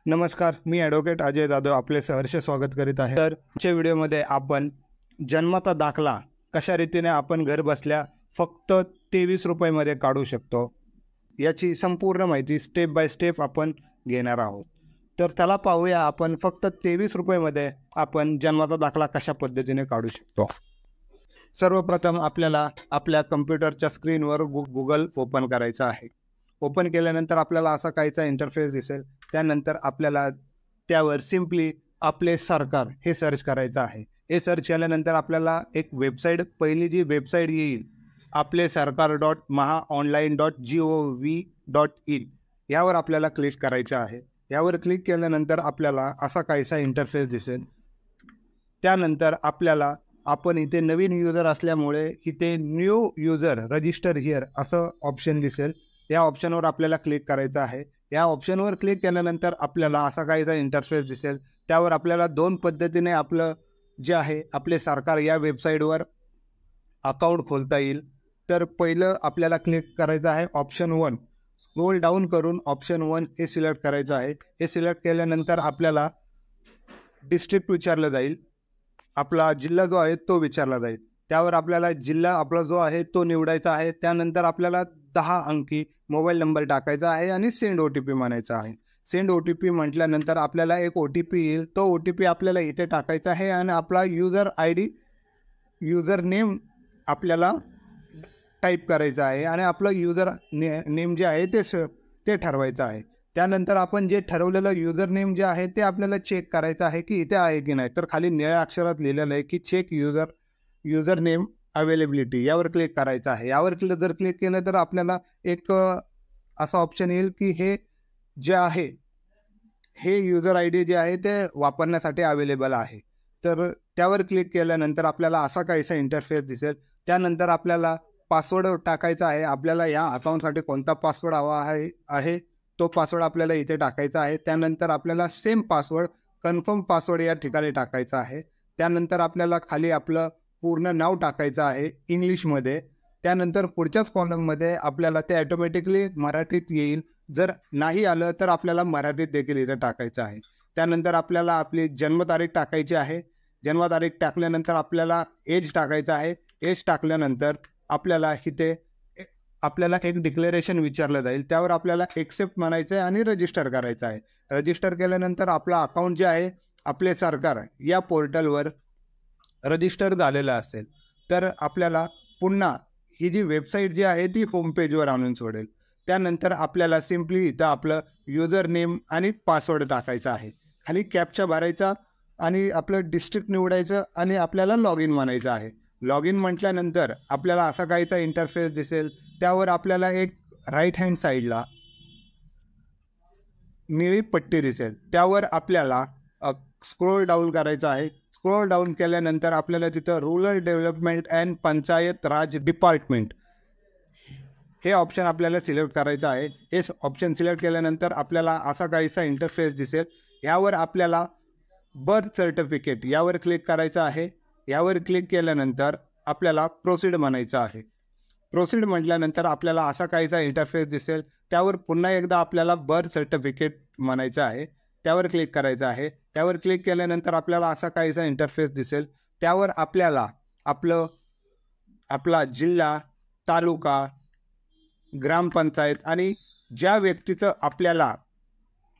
नमस्कार, मी ॲडव्होकेट अजय जाधव आपले सहर्ष स्वागत करीत आहे। तर आजच्या व्हिडिओमध्ये आपण जन्माचा दाखला कशा रीतीने आपण घर बसल्या फक्त 23 रुपयामध्ये काढू शकतो याची संपूर्ण माहिती स्टेप बाय स्टेप आपण घेणार आहोत। तर त्याला पाहूया आपण फक्त 23 रुपयामध्ये आपण जन्माचा दाखला कशा पद्धतीने काढू शकतो। सर्वप्रथम आपल्याला आपल्या कम्प्युटरच्या स्क्रीनवर गूगल ओपन करायचं आहे। ओपन केल्यानंतर आपल्याला असा काहीचा इंटरफेस दिसेल। त्यानंतर आपल्याला त्यावर सिम्पली आपले सरकार हे सर्च करायचं आहे। हे सर्च केल्यानंतर आपल्याला एक वेबसाईट पहिली जी वेबसाईट येईल आपलेसरकार.mahaonline.gov.in यावर आपल्याला क्लिक करायचं आहे। यावर क्लिक केल्यानंतर आपल्याला असा काहीसा इंटरफेस दिसेल। त्यानंतर आपल्याला आपण इथे नवीन यूजर असल्यामुळे इथे न्यू यूजर रजिस्टर हिअर असं ऑप्शन दिसेल। या ऑप्शनवर आपल्याला क्लिक करायचं आहे। या ऑप्शनवर क्लिक केल्यानंतर आपल्याला असा काहीसा इंटरफेस दिसेल। त्यावर आपल्याला दोन पद्धतीने आपलं जे आहे आपले सरकार या वेबसाईटवर अकाउंट खोलता येईल। तर पहिलं आपल्याला क्लिक करायचं आहे ऑप्शन 1, स्क्रोल डाऊन करून ऑप्शन 1 हे सिलेक्ट करायचं आहे। हे सिलेक्ट केल्यानंतर आपल्याला डिस्ट्रिक्ट विचारलं जाईल, आपला जिल्हा जो आहे तो विचारला जाईल। त्यावर आपल्याला जिल्हा आपला जो आहे तो निवडायचा आहे। त्यानंतर आपल्याला 10 अंकी मोबाईल नंबर टाकायचा आहे आणि सेंड OTP म्हणायचा आहे। सेंड OTP म्हटल्यानंतर आपल्याला एक OTP येईल। तो OTP आपल्याला इथे टाकायचा आहे आणि आपला यूजर नेम आपल्याला टाईप करायचा आहे आणि आपलं नेम जे आहे ते ठरवायचं आहे। त्यानंतर आपण जे ठरवलेलं यूजर नेम जे आहे ते आपल्याला चेक करायचं आहे की इथे आहे की नाही। तर खाली निळ्या अक्षरात लिहिलेलं आहे की चेक यूजर नेम अवेलेबिलिटी यावर क्लिक करायचं आहे। यावर जर क्लिक केलं तर आपल्याला एक असा ऑप्शन येईल की हे जे आहे हे यूजर ID जे आहे ते वापरण्यासाठी अवेलेबल आहे। तर त्यावर क्लिक केल्यानंतर आपल्याला असा काहीसा इंटरफेस दिसेल। त्यानंतर आपल्याला पासवर्ड टाकायचा आहे। आपल्याला या अकाउंटसाठी कोणता पासवर्ड हवा आहे तो पासवर्ड आपल्याला इथे टाकायचा आहे। त्यानंतर आपल्याला सेम पासवर्ड कन्फर्म पासवर्ड या ठिकाणी टाकायचा आहे। त्यानंतर आपल्याला खाली आपलं पूर्ण नाव टाकायचं आहे इंग्लिशमध्ये। त्यानंतर पुढच्याच कॉलममध्ये आपल्याला ते ऑटोमॅटिकली मराठीत येईल। जर नाही आलं तर आपल्याला मराठीत देखील इथे टाकायचं आहे। त्यानंतर आपल्याला आपली जन्मतारीख टाकायची आहे। जन्मतारीख टाकल्यानंतर आपल्याला एज टाकायचं आहे। एज टाकल्यानंतर आपल्याला इथे एक डिक्लेरेशन विचारलं जाईल। त्यावर आपल्याला एक्सेप्ट म्हणायचं आहे आणि रजिस्टर करायचं आहे। रजिस्टर केल्यानंतर आपला अकाउंट जे आहे आपले सरकार या पोर्टलवर रजिस्टर झालेलं असेल तर आपल्याला पुन्हा ही जी वेबसाईट जी आहे ती होम पेजवर आणून सोडेल। त्यानंतर आपल्याला सिम्पली इथं आपलं यूजर नेम आणि पासवर्ड टाकायचा आहे। खाली कॅप्चा भरायचा आणि आपलं डिस्ट्रिक्ट निवडायचं आणि आपल्याला लॉग इन म्हणायचं आहे। लॉग इन म्हटल्यानंतर आपल्याला असा काहीचा इंटरफेस दिसेल। त्यावर आपल्याला एक राईट हँड साईडला निळी पट्टी दिसेल। त्यावर आपल्याला स्क्रोल डाऊन करायचं आहे। स्क्रोल डाऊन केल्यानंतर आपल्याला तिथं rural development and panchayat Raj department हे ऑप्शन आपल्याला सिलेक्ट करायचं आहे। हे ऑप्शन सिलेक्ट केल्यानंतर आपल्याला असा काहीसा इंटरफेस दिसेल। यावर आपल्याला बर्थ सर्टिफिकेट यावर क्लिक करायचं आहे। यावर क्लिक केल्यानंतर आपल्याला प्रोसीड म्हणायचं आहे। प्रोसीड म्हटल्यानंतर आपल्याला असा काहीसा इंटरफेस दिसेल। त्यावर पुन्हा एकदा आपल्याला बर्थ सर्टिफिकेट म्हणायचं आहे। त्यावर क्लिक करायचं आहे। त्यावर क्लिक केल्यानंतर आपल्याला असा काहीसा इंटरफेस दिसेल। त्यावर आपल्याला आपला जिल्हा, तालुका, ग्रामपंचायत आणि ज्या व्यक्तीचं आपल्याला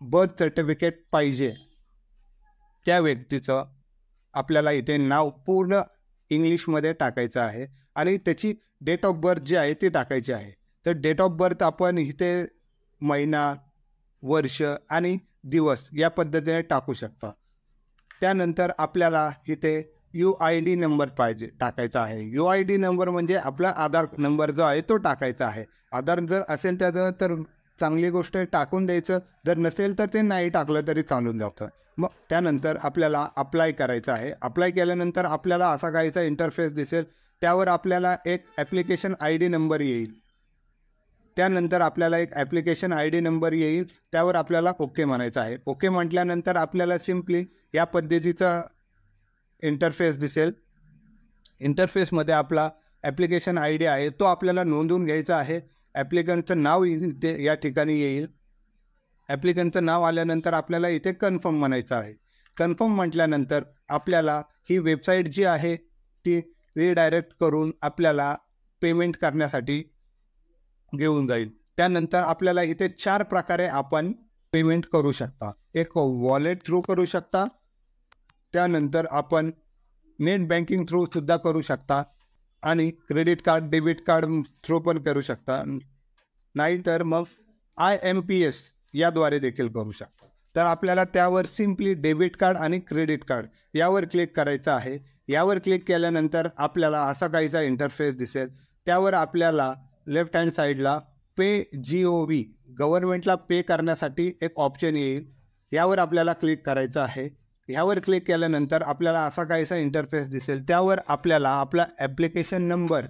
बर्थ सर्टिफिकेट पाहिजे त्या व्यक्तीचं आपल्याला इथे नाव पूर्ण इंग्लिशमध्ये टाकायचं आहे आणि त्याची डेट ऑफ बर्थ जी आहे ती टाकायची आहे। तर डेट ऑफ बर्थ आपण इथे महिना, वर्ष आणि दिवस या पद्धतीने टाकू शकता। त्यानंतर आपल्याला इथे UID नंबर टाकायचा आहे। UID नंबर म्हणजे आपला आधार नंबर जो आहे तो टाकायचा आहे। आधार जर असेल त्याचं तर चांगली गोष्ट टाकून द्यायचं, जर नसेल तर ते नाही टाकलं तरी चालून जातं। मग त्यानंतर आपल्याला अप्लाय करायचं आहे। अप्लाय केल्यानंतर आपल्याला असा काहीचा इंटरफेस दिसेल। त्यावर आपल्याला एक ॲप्लिकेशन ID नंबर येईल। त्यानंतर आपल्याला एक ॲप्लिकेशन ID नंबर येईल। त्यावर आपल्याला ओके म्हणायचं आहे। ओके म्हटल्यानंतर आपल्याला सिम्पली या पद्धतीचा इंटरफेस दिसेल। इंटरफेसमध्ये आपला ॲप्लिकेशन ID आहे तो आपल्याला नोंदवून घ्यायचा आहे। ॲप्लिकंटचं नाव ते या ठिकाणी येईल। ॲप्लिकंटचं नाव आल्यानंतर आपल्याला इथे कन्फर्म म्हणायचं आहे. कन्फर्म म्हटल्यानंतर आपल्याला ही वेबसाईट जी आहे ती रिडायरेक्ट करून आपल्याला पेमेंट करण्यासाठी घेऊन जाईल. त्यानंतर आपल्याला इथे 4 प्रकारे आपण पेमेंट करू शकता. एक वॉलेट थ्रू करू शकता, त्यानंतर आपण नेट बँकिंग थ्रू सुद्धा करू शकता आणि credit card, debit card through पण करू शकता, नाहीतर मग IMPS याद्वारे देखील करू शकता. तर आपल्याला त्यावर सिम्पली डेबिट कार्ड आणि क्रेडिट कार्ड यावर क्लिक करायचं आहे. यावर क्लिक केल्यानंतर आपल्याला असा काहीचा इंटरफेस दिसेल. त्यावर आपल्याला लेफ्ट हँड साईडला पे GOV गव्हर्नमेंटला पे करण्यासाठी एक ऑप्शन येईल. यावर आपल्याला क्लिक करायचं आहे. ह्यावर क्लिक केल्यानंतर आपल्याला असा काहीसा इंटरफेस दिसेल. त्यावर आपल्याला आपला ॲप्लिकेशन नंबर,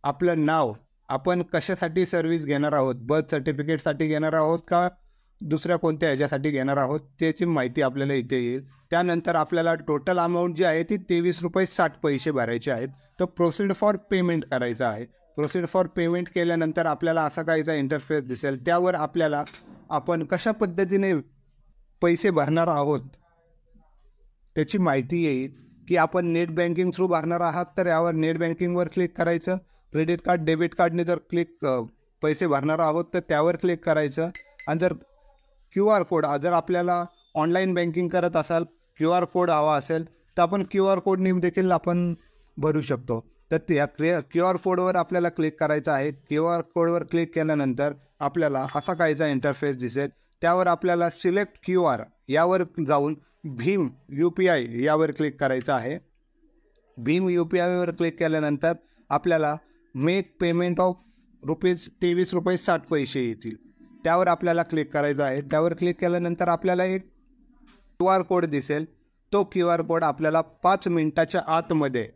आपलं नाव, आपण कशासाठी सर्व्हिस घेणार आहोत, बर्थ सर्टिफिकेटसाठी घेणार आहोत का दुसऱ्या कोणत्या ह्याच्यासाठी घेणार आहोत त्याची माहिती आपल्याला इथे येईल. त्यानंतर आपल्याला टोटल अमाऊंट जी आहे ती ₹23.60 भरायचे आहेत. तर प्रोसीड फॉर पेमेंट करायचं आहे. प्रोसीड फॉर पेमेंट केल्यानंतर आपल्याला असा काहीचा इंटरफेस दिसेल. त्यावर आपल्याला आपण कशा पद्धतीने पैसे भरणार आहोत त्याची माहिती येईल की आपण नेट बँकिंग थ्रू भरणार आहात तर यावर नेट बँकिंगवर क्लिक करायचं. क्रेडिट कार्ड, डेबिट कार्डने जर पैसे भरणार आहोत तर त्यावर क्लिक करायचं. आणि जर QR कोड, जर आपल्याला ऑनलाईन बँकिंग करत असाल, QR कोड हवा असेल तर आपण QR कोडने देखील आपण भरू शकतो. तर त्या QR कोडवर आपल्याला क्लिक करायचं आहे. QR कोडवर क्लिक केल्यानंतर आपल्याला असा काहीचा इंटरफेस दिसेल. त्यावर आपल्याला सिलेक्ट QR यावर जाऊन भीम UPI यावर क्लिक करायचं आहे. भीम UPI वर क्लिक केल्यानंतर आपल्याला मेक पेमेंट ऑफ ₹23.60 येतील. त्यावर आपल्याला क्लिक करायचं आहे. त्यावर क्लिक केल्यानंतर आपल्याला एक QR कोड दिसेल. तो QR कोड आपल्याला 5 मिनिटाच्या आतमध्ये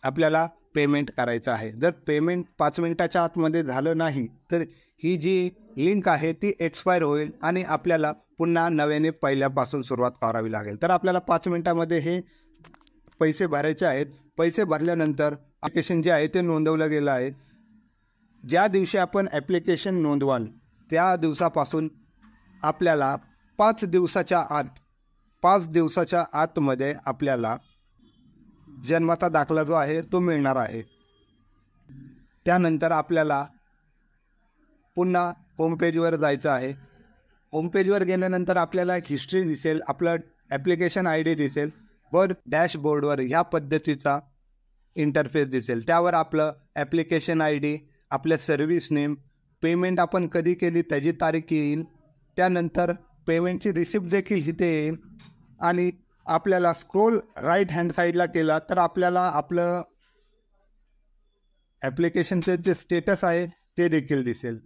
आपल्याला पेमेंट करायचं आहे. जर पेमेंट 5 मिनिटाच्या आतमध्ये झालं नाही तर ही जी लिंक आहे ती एक्सपायर होईल आणि आपल्याला पुन्हा नव्याने पहिल्यापासून सुरुवात करावी लागेल. तर आपल्याला 5 मिनिटामध्ये हे पैसे भरायचे आहेत. पैसे भरल्यानंतर ॲप्लिकेशन जे आहे ते नोंदवलं गेलं आहे. ज्या दिवशी आपण ॲप्लिकेशन नोंदवाल त्या दिवसापासून आपल्याला 5 दिवसाच्या आतमध्ये आपल्याला जन्माचा दाखला जो आहे तो मिळणार आहे. त्यानंतर आपल्याला पुन्हा होमपेजवर जायचं आहे. होमपेजवर गेल्यानंतर आपल्याला हिस्ट्री दिसेल, आपलं ॲप्लिकेशन ID दिसेल वर डॅशबोर्डवर ह्या पद्धतीचा इंटरफेस दिसेल. त्यावर आपलं ॲप्लिकेशन ID, आपलं सर्व्हिस नेम, पेमेंट आपण कधी केली त्याची तारीख येईल. त्यानंतर पेमेंटची रिसिप्ट देखील इथे येईल आणि आपल्याला स्क्रोल राईट हँड साईडला केला तर आपल्याला आपलं ॲप्लिकेशनचे जे स्टेटस आहे ते देखील दिसेल.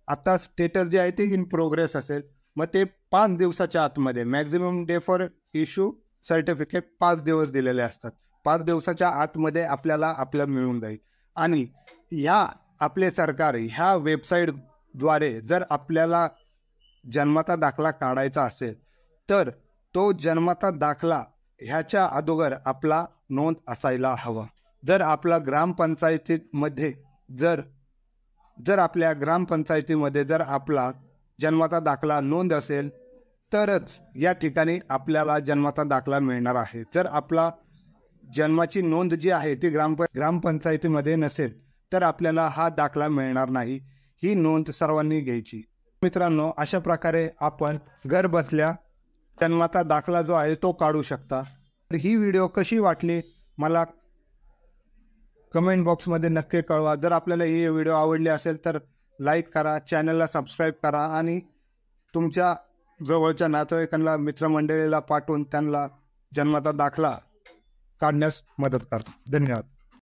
आता स्टेटस जे आहे ते इन प्रोग्रेस असेल. मग ते 5 दिवसाच्या आतमध्ये, maximum day for issue certificate 5 दिवस दिलेले असतात. 5 दिवसाच्या आतमध्ये आपल्याला आपलं मिळून जाईल. आणि आपले सरकार ह्या वेबसाईटद्वारे जर आपल्याला जन्माचा दाखला काढायचा असेल तर तो जन्माचा दाखला ह्याच्या अगोदर आपला नोंद असायला हवा. जर आपला ग्रामपंचायतीमध्ये जर आपल्या ग्रामपंचायतीमध्ये जर आपला जन्माचा दाखला नोंद असेल तरच या ठिकाणी आपल्याला जन्माचा दाखला मिळणार आहे. जर आपला जन्माची नोंद जी आहे ती ग्रामपंचायतीमध्ये नसेल तर आपल्याला हा दाखला मिळणार नाही. ही नोंद सर्वांनी घ्यायची. मित्रांनो, अशा प्रकारे आपण घर बसल्या जन्माचा दाखला जो आहे तो काढू शकता. तर ही व्हिडिओ कशी वाटली मला कमेंट बॉक्समध्ये नक्की कळवा. जर आपल्याला ही व्हिडिओ आवडली असेल तर लाईक करा, चॅनलला सबस्क्राईब करा आणि तुमच्या जवळच्या नातेवाईकांना, मित्रमंडळीला पाठवून त्यांना जन्माचा दाखला काढण्यास मदत करा. धन्यवाद.